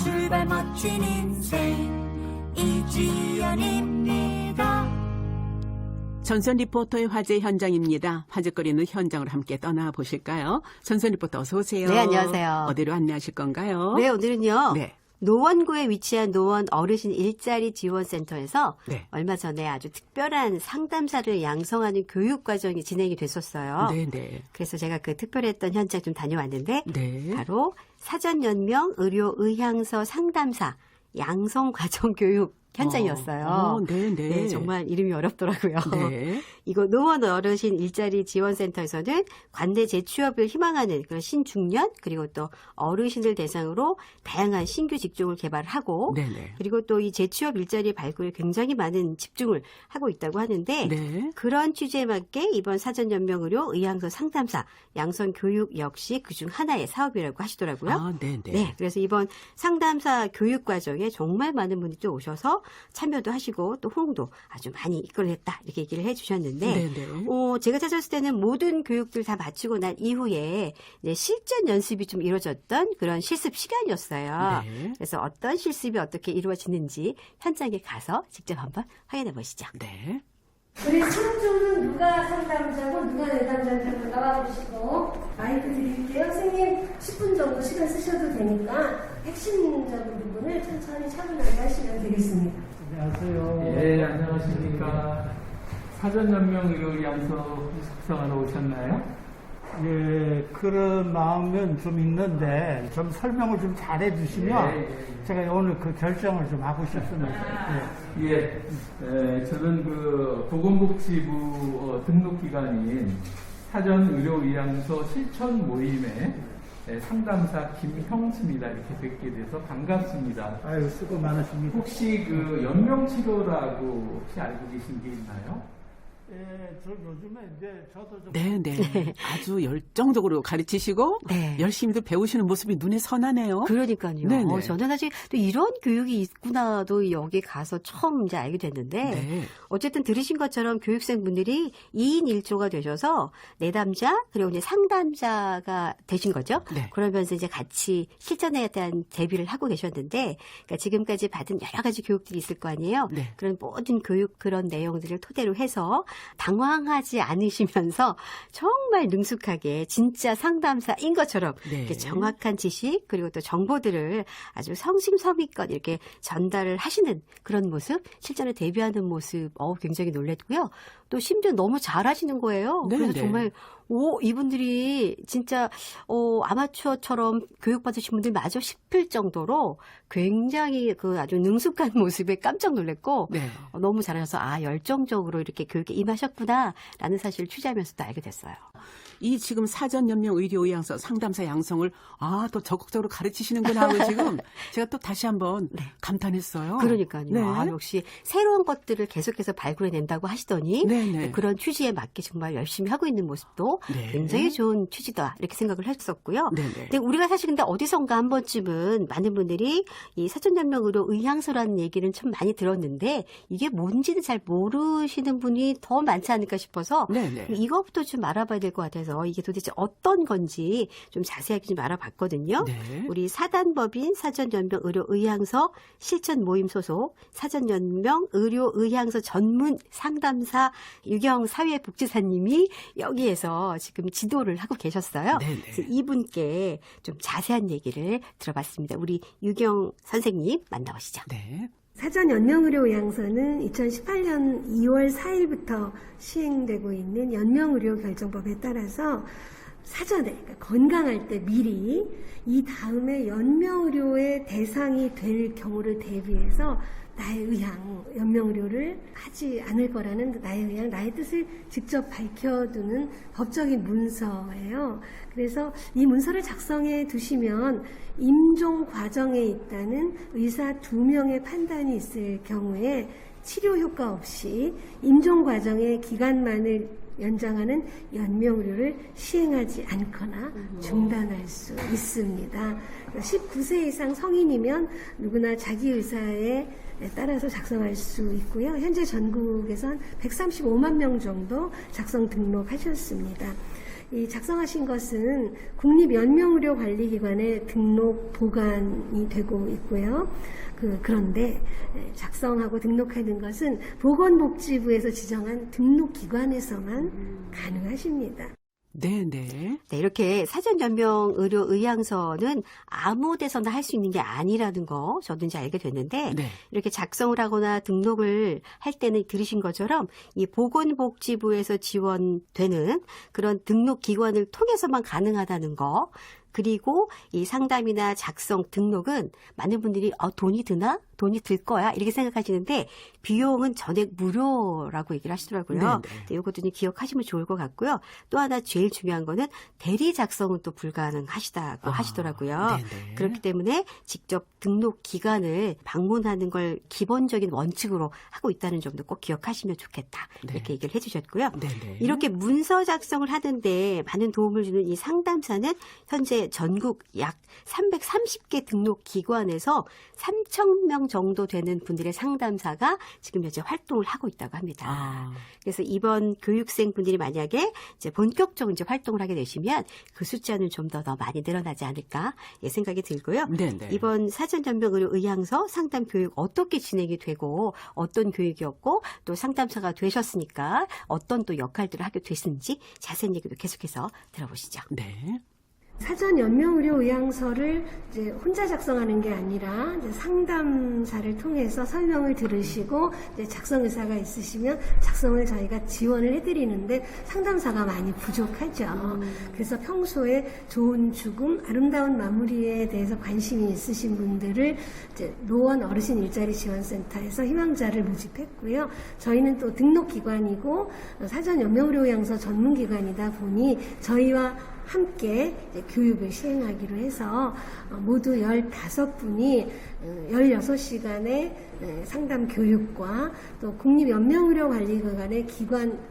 출발 멋진 인생 이지연입니다. 전선 리포터의 화제 현장입니다. 화제거리는 현장을 함께 떠나보실까요? 전선 리포터 어서 오세요. 네, 안녕하세요. 어디로 안내하실 건가요? 네, 오늘은요. 네. 노원구에 위치한 노원 어르신 일자리 지원센터에서 네. 얼마 전에 아주 특별한 상담사를 양성하는 교육 과정이 진행이 됐었어요. 네네. 그래서 제가 그 특별했던 현장 좀 다녀왔는데 네. 바로 사전연명 의료의향서 상담사 양성 과정 교육 현장이었어요. 네네. 네, 정말 이름이 어렵더라고요. 네. 이거 노원 어르신 일자리 지원센터에서는 관내 재취업을 희망하는 그런 신중년 그리고 또 어르신들 대상으로 다양한 신규 직종을 개발하고 네네. 그리고 또 이 재취업 일자리 발굴에 굉장히 많은 집중을 하고 있다고 하는데 네. 그런 취지에 맞게 이번 사전연명의료 의향서 상담사 양성 교육 역시 그중 하나의 사업이라고 하시더라고요. 아, 네네. 네, 그래서 이번 상담사 교육 과정에 정말 많은 분이 또 오셔서 참여도 하시고 또 호응도 아주 많이 이끌어냈다 이렇게 얘기를 해주셨는데 네네. 제가 찾았을 때는 모든 교육들 다 마치고 난 이후에 이제 실전 연습이 좀 이루어졌던 그런 실습 시간이었어요. 네. 그래서 어떤 실습이 어떻게 이루어지는지 현장에 가서 직접 한번 확인해 보시죠. 네. 우리 수능중은 누가 상담자고 누가 내담자인지 한번 나와주시고 마이크 드릴게요. 선생님 10분 정도 시간 쓰셔도 되니까 핵심적인 부분을 천천히 차분하게 하시면 되겠습니다. 안녕하세요. 예, 안녕하십니까. 사전연명 의료의향서 작성하러 오셨나요? 예, 그런 마음은 좀 있는데 좀 설명을 좀 잘해 주시면 예. 제가 오늘 그 결정을 좀 하고 싶습니다. 예, 저는 그 보건복지부 등록기관인 사전의료의향서 실천 모임에 상담사 김형수입니다. 이렇게 뵙게 돼서 반갑습니다. 아유, 수고 많으십니다. 혹시 그 연명치료라고 혹시 알고 계신 게 있나요? 예, 저 요즘에 저도 좀 네네. 아주 열정적으로 가르치시고 네. 열심히도 배우시는 모습이 눈에 선하네요. 그러니까요. 네네. 저는 사실 또 이런 교육이 있구나도 여기 가서 처음 이제 알게 됐는데 네. 어쨌든 들으신 것처럼 교육생분들이 2인 1조가 되셔서 내담자 그리고 이제 상담자가 되신 거죠. 네. 그러면서 이제 같이 실전에 대한 대비를 하고 계셨는데 그러니까 지금까지 받은 여러 가지 교육들이 있을 거 아니에요. 네. 그런 모든 교육 그런 내용들을 토대로 해서 당황하지 않으시면서 정말 능숙하게 진짜 상담사인 것처럼 네. 이렇게 정확한 지식 그리고 또 정보들을 아주 성심성의껏 이렇게 전달을 하시는 그런 모습, 실전에 대비하는 모습 굉장히 놀랬고요. 또 심지어 너무 잘하시는 거예요. 네, 그래서 네. 정말 이분들이 진짜 아마추어처럼 교육받으신 분들 마저 싶을 정도로 굉장히 그 아주 능숙한 모습에 깜짝 놀랐고 네. 너무 잘하셔서 열정적으로 이렇게 교육에 임하셨구나라는 사실을 취재하면서 또 알게 됐어요. 이 지금 사전연명 의료의향서 상담사 양성을 또 적극적으로 가르치시는구나 하고 지금 제가 또 다시 한번 감탄했어요. 그러니까요. 네. 역시 새로운 것들을 계속해서 발굴해낸다고 하시더니 네네. 그런 취지에 맞게 정말 열심히 하고 있는 모습도 네. 굉장히 좋은 취지다 이렇게 생각을 했었고요. 네네. 근데 우리가 사실 근데 어디선가 한 번쯤은 많은 분들이 이 사전연명으로 의향서라는 얘기는 참 많이 들었는데 이게 뭔지는 잘 모르시는 분이 더 많지 않을까 싶어서 네네. 이것부터 좀 알아봐야 될 것 같아서 이게 도대체 어떤 건지 좀 자세하게 좀 알아봤거든요. 네. 우리 사단법인 사전연명 의료의향서 실천 모임 소속 사전연명 의료의향서 전문 상담사 유경 사회복지사님이 여기에서 지금 지도를 하고 계셨어요. 네네. 그래서 이분께 좀 자세한 얘기를 들어봤습니다. 우리 유경 선생님 만나보시죠. 네. 사전 연명의료의향서는 2018년 2월 4일부터 시행되고 있는 연명의료결정법에 따라서 사전에 그러니까 건강할 때 미리 이 다음에 연명의료의 대상이 될 경우를 대비해서 나의 의향, 연명의료를 하지 않을 거라는 나의 의향, 나의 뜻을 직접 밝혀두는 법적인 문서예요. 그래서 이 문서를 작성해 두시면 임종 과정에 있다는 의사 2명의 판단이 있을 경우에 치료 효과 없이 임종 과정의 기간만을 연장하는 연명의료를 시행하지 않거나 중단할 수 있습니다. 19세 이상 성인이면 누구나 자기 의사에 따라서 작성할 수 있고요. 현재 전국에선 135만 명 정도 작성 등록하셨습니다. 이 작성하신 것은 국립연명의료관리기관에 등록 보관이 되고 있고요. 그런데 작성하고 등록하는 것은 보건복지부에서 지정한 등록기관에서만 가능하십니다. 네네. 네, 이렇게 사전연명의료의향서는 아무 데서나 할 수 있는 게 아니라는 거 저도 이제 알게 됐는데 네. 이렇게 작성을 하거나 등록을 할 때는 들으신 것처럼 이 보건복지부에서 지원되는 그런 등록기관을 통해서만 가능하다는 거, 그리고 이 상담이나 작성, 등록은 많은 분들이 돈이 드나? 돈이 들 거야? 이렇게 생각하시는데 비용은 전액 무료라고 얘기를 하시더라고요. 네, 이것도 좀 기억하시면 좋을 것 같고요. 또 하나 제일 중요한 거는 대리 작성은 또 불가능하시다고 하시더라고요. 네네. 그렇기 때문에 직접 등록 기관을 방문하는 걸 기본적인 원칙으로 하고 있다는 점도 꼭 기억하시면 좋겠다. 네. 이렇게 얘기를 해주셨고요. 네네. 이렇게 문서 작성을 하는데 많은 도움을 주는 이 상담사는 현재 전국 약 330개 등록 기관에서 3,000명 정도 되는 분들의 상담사가 지금 현재 활동을 하고 있다고 합니다. 그래서 이번 교육생 분들이 만약에 이제 본격적으로 이제 활동을 하게 되시면 그 숫자는 좀 더 많이 늘어나지 않을까 생각이 들고요. 네네. 이번 사전연명의료의향서 상담 교육 어떻게 진행이 되고 어떤 교육이었고 또 상담사가 되셨으니까 어떤 또 역할들을 하게 됐는지 자세한 얘기도 계속해서 들어보시죠. 네. 사전 연명의료의향서를 이제 혼자 작성하는 게 아니라 이제 상담사를 통해서 설명을 들으시고 이제 작성 의사가 있으시면 작성을 저희가 지원을 해드리는데 상담사가 많이 부족하죠. 그래서 평소에 좋은 죽음, 아름다운 마무리에 대해서 관심이 있으신 분들을 이제 노원 어르신 일자리 지원센터에서 희망자를 모집했고요. 저희는 또 등록기관이고 사전 연명의료의향서 전문기관이다 보니 저희와 함께 이제 교육을 시행하기로 해서 모두 15분이 16시간의 상담 교육과 또 국립연명의료관리기관의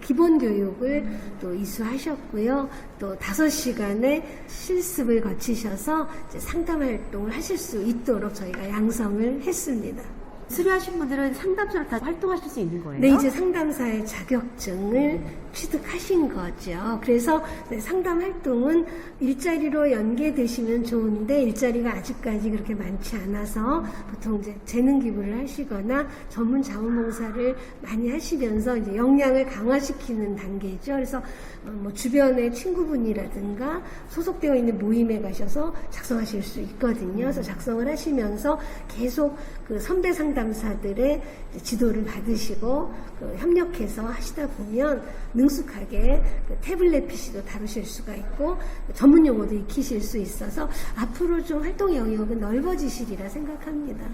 기본 교육을 또 이수하셨고요. 또 5시간의 실습을 거치셔서 이제 상담 활동을 하실 수 있도록 저희가 양성을 했습니다. 수료하신 분들은 상담사로 다 활동하실 수 있는 거예요? 네, 이제 상담사의 자격증을 취득하신 거죠. 그래서 상담 활동은 일자리로 연계되시면 좋은데 일자리가 아직까지 그렇게 많지 않아서 보통 이제 재능 기부를 하시거나 전문 자원봉사를 많이 하시면서 이제 역량을 강화시키는 단계죠. 그래서 뭐 주변의 친구분이라든가 소속되어 있는 모임에 가셔서 작성하실 수 있거든요. 그래서 작성을 하시면서 계속 그 선배 상담사들의 지도를 받으시고 협력해서 하시다 보면 능숙하게 태블릿 PC도 다루실 수가 있고 전문 용어도 익히실 수 있어서 앞으로 좀 활동 영역은 넓어지시리라 생각합니다.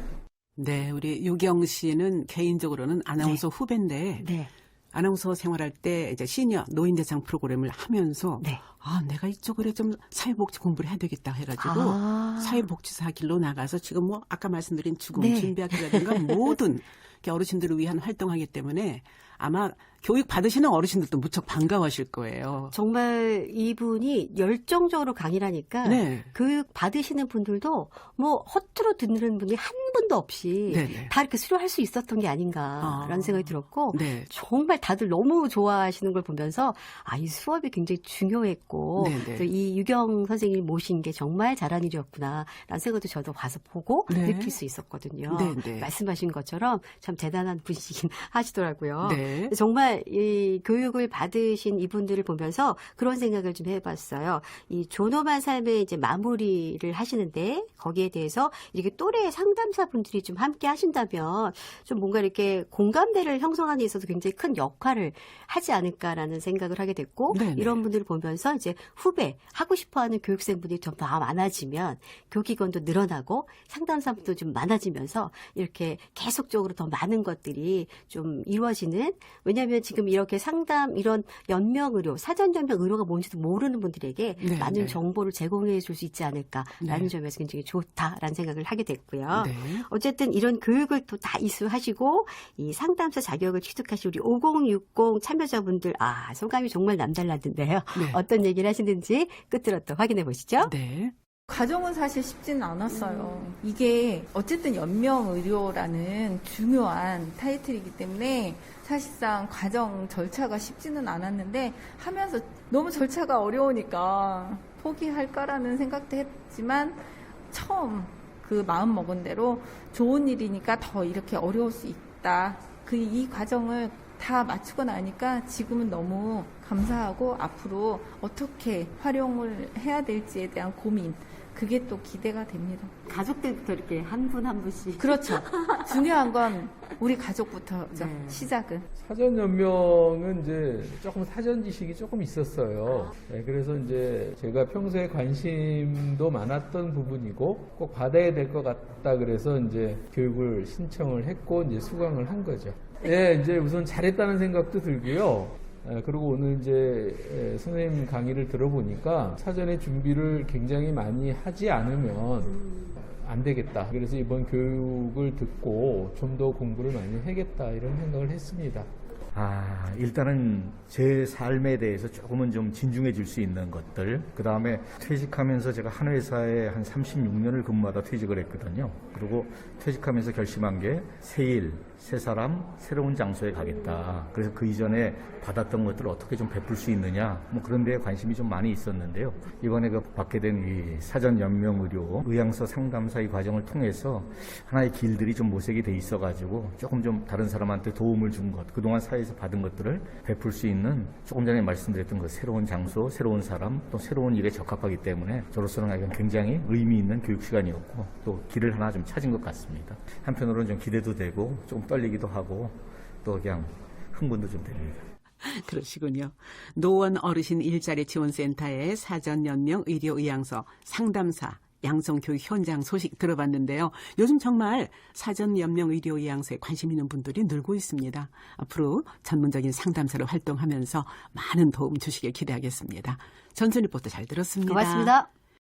네, 우리 유경 씨는 개인적으로는 아나운서 후배인데 네. 아나운서 생활할 때 이제 시니어 노인대상 프로그램을 하면서 네. 내가 이쪽으로 좀 사회복지 공부를 해야 되겠다 해가지고 사회복지사 길로 나가서 지금 뭐 아까 말씀드린 죽음 네. 준비하기라든가 모든 어르신들을 위한 활동하기 때문에 아마 교육 받으시는 어르신들도 무척 반가워하실 거예요. 정말 이분이 열정적으로 강의를 하니까 네. 교육 받으시는 분들도 뭐 허투루 듣는 분이 한 분도 없이 네네. 다 이렇게 수료할 수 있었던 게 아닌가라는 생각이 들었고 네. 정말 다들 너무 좋아하시는 걸 보면서 이 수업이 굉장히 중요했고 네네. 또 이 유경 선생님 모신 게 정말 잘한 일이었구나라는 생각도 저도 와서 보고 네. 느낄 수 있었거든요. 네네. 말씀하신 것처럼 참 대단한 분이시긴 하시더라고요. 네. 정말 이 교육을 받으신 이분들을 보면서 그런 생각을 좀 해봤어요. 이 존엄한 삶의 이제 마무리를 하시는데 거기에 대해서 이렇게 또래 상담사분들이 좀 함께 하신다면 좀 뭔가 이렇게 공감대를 형성하는 데 있어서 굉장히 큰 역할을 하지 않을까라는 생각을 하게 됐고 네네. 이런 분들을 보면서 이제 후배 하고 싶어하는 교육생분들이 좀 더 많아지면 교기관도 늘어나고 상담사분도 좀 많아지면서 이렇게 계속적으로 더 많은 것들이 좀 이루어지는 왜냐하면 지금 이렇게 상담 이런 연명의료 사전연명의료가 뭔지도 모르는 분들에게 네, 많은 네. 정보를 제공해 줄 수 있지 않을까라는 네. 점에서 굉장히 좋다라는 생각을 하게 됐고요. 네. 어쨌든 이런 교육을 또 다 이수하시고 이 상담사 자격을 취득하신 우리 5060 참여자분들 소감이 정말 남달랐는데요. 네. 어떤 얘기를 하시는지 끝으로 또 확인해 보시죠. 네. 과정은 사실 쉽지는 않았어요. 이게 어쨌든 연명의료라는 중요한 타이틀이기 때문에 사실상 과정 절차가 쉽지는 않았는데 하면서 너무 절차가 어려우니까 포기할까라는 생각도 했지만 처음 그 마음 먹은 대로 좋은 일이니까 더 이렇게 어려울 수 있다. 이 과정을 다 마치고 나니까 지금은 너무 감사하고 앞으로 어떻게 활용을 해야 될지에 대한 고민, 그게 또 기대가 됩니다. 가족들부터 이렇게 한 분 한 분씩. 그렇죠. 중요한 건 우리 가족부터죠. 네. 시작은. 사전 연명은 이제 조금 사전 지식이 조금 있었어요. 네, 그래서 이제 제가 평소에 관심도 많았던 부분이고 꼭 받아야 될 것 같다 그래서 이제 교육을 신청을 했고 이제 수강을 한 거죠. 예, 이제 우선 잘했다는 생각도 들고요. 그리고 오늘 이제 선생님 강의를 들어보니까 사전에 준비를 굉장히 많이 하지 않으면 안 되겠다. 그래서 이번 교육을 듣고 좀 더 공부를 많이 해야겠다 이런 생각을 했습니다. 일단은 제 삶에 대해서 조금은 좀 진중해 줄 수 있는 것들. 그 다음에 퇴직하면서 제가 한 회사에 한 36년을 근무하다 퇴직을 했거든요. 그리고 퇴직하면서 결심한 게 새 일, 새 사람, 새로운 장소에 가겠다. 그래서 그 이전에 받았던 것들을 어떻게 좀 베풀 수 있느냐. 뭐 그런 데에 관심이 좀 많이 있었는데요. 이번에 받게 된 이 사전 연명의료 의향서 상담사 이 과정을 통해서 하나의 길들이 좀 모색이 돼 있어가지고 조금 좀 다른 사람한테 도움을 준 것, 그동안 사회에서 받은 것들을 베풀 수 있는 조금 전에 말씀드렸던 그 새로운 장소, 새로운 사람, 또 새로운 일에 적합하기 때문에 저로서는 굉장히 의미 있는 교육 시간이었고 또 길을 하나 좀 찾은 것 같습니다. 한편으로는 좀 기대도 되고 조금 떨리기도 하고 또 그냥 흥분도 좀 됩니다. 그러시군요. 노원 어르신 일자리 지원센터의 사전 연명 의료 의향서 상담사 양성교육 현장 소식 들어봤는데요. 요즘 정말 사전 연명 의료 의향서에 관심 있는 분들이 늘고 있습니다. 앞으로 전문적인 상담사로 활동하면서 많은 도움 주시길 기대하겠습니다. 전순 리포터 잘 들었습니다. 고맙습니다.